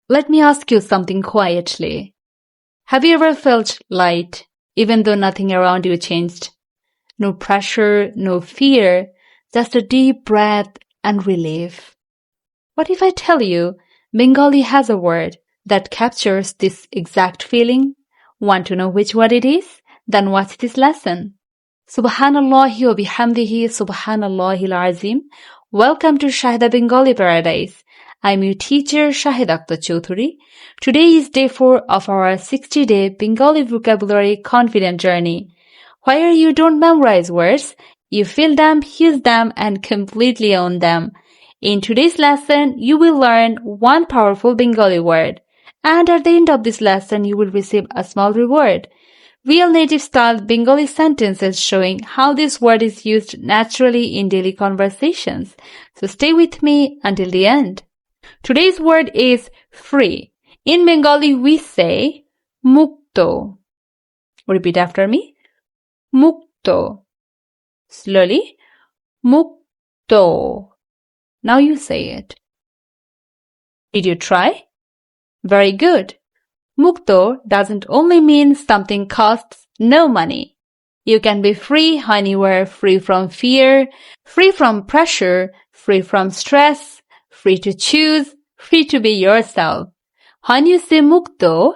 Let me ask you something quietly. Have you ever felt light, even though nothing around you changed? No pressure, no fear, just a deep breath and relief. What if I tell you Bengali has a word that captures this exact feeling? Want to know which word it is? Then watch this lesson. Subhanallahi wa bihamdihi subhanallahil azim. Welcome to Shaheda Bengali Paradise. I'm your teacher Shaheda Akter Chowdhury. Today is day 4 of our 60-day Bengali Vocabulary Confident Journey, where you don't memorize words, you feel them, use them, and completely own them. In today's lesson, you will learn one powerful Bengali word, and at the end of this lesson, you will receive a small reward. Real native-style Bengali sentences showing how this word is used naturally in daily conversations. So stay with me until the end. Today's word is free. In Bengali, we say mukto. Repeat after me. Mukto. Slowly. Mukto. Now you say it. Did you try? Very good. Mukto doesn't only mean something costs no money. You can be free anywhere, free from fear, free from pressure, free from stress, free to choose, free to be yourself. When you say mukto,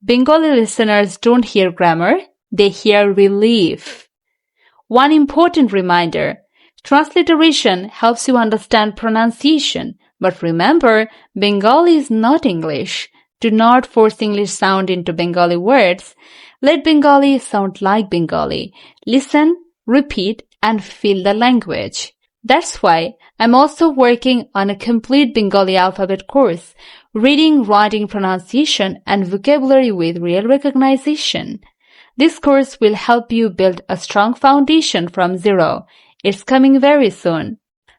Bengali listeners don't hear grammar, they hear relief. One important reminder, transliteration helps you understand pronunciation, but remember, Bengali is not English. Do not force English sound into Bengali words. Let Bengali sound like Bengali. Listen, repeat, and feel the language. That's why I'm also working on a complete Bengali alphabet course, reading, writing, pronunciation, and vocabulary with real recognition. This course will help you build a strong foundation from zero. It's coming very soon.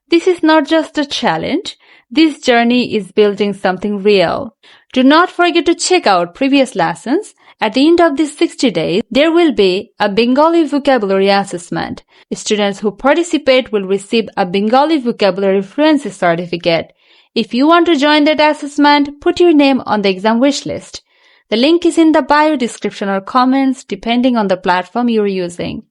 This is not just a challenge. This journey is building something real. Do not forget to check out previous lessons. At the end of these 60 days, there will be a Bengali vocabulary assessment. Students who participate will receive a Bengali vocabulary fluency certificate. If you want to join that assessment, put your name on the exam wish list. The link is in the bio description or comments depending on the platform you're using.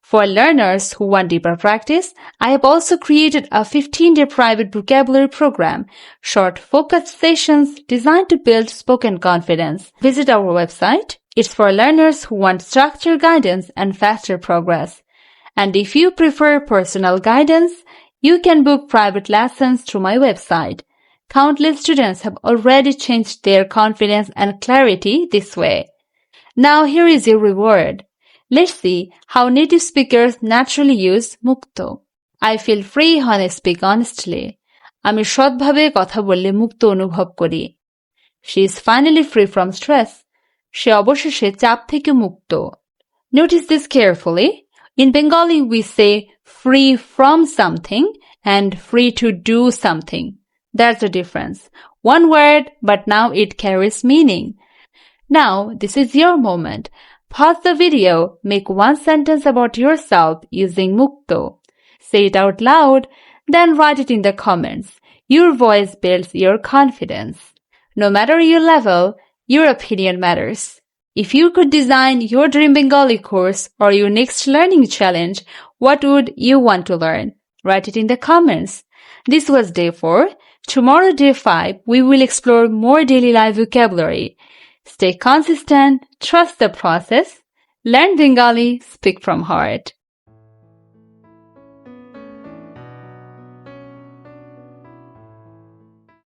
For learners who want deeper practice, I have also created a 15-day private vocabulary program, short focused sessions designed to build spoken confidence. Visit our website. It's for learners who want structured guidance and faster progress. And if you prefer personal guidance, you can book private lessons through my website. Countless students have already changed their confidence and clarity this way. Now here is your reward. Let's see how native speakers naturally use mukto. I feel free when I speak honestly. আমি সৎভাবে কথা বললে মুক্ত অনুভব করি. She is finally free from stress. সে অবশেষে চাপ থেকে মুক্ত. Notice this carefully. In Bengali, we say free from something and free to do something. That's the difference. One word, but now it carries meaning. Now, this is your moment. Pause the video, make one sentence about yourself using mukto. Say it out loud, then write it in the comments. Your voice builds your confidence. No matter your level, your opinion matters. If you could design your dream Bengali course or your next learning challenge, what would you want to learn? Write it in the comments. This was day 4. Tomorrow, day 5, we will explore more daily life vocabulary. Stay consistent, trust the process, learn Bengali, speak from heart.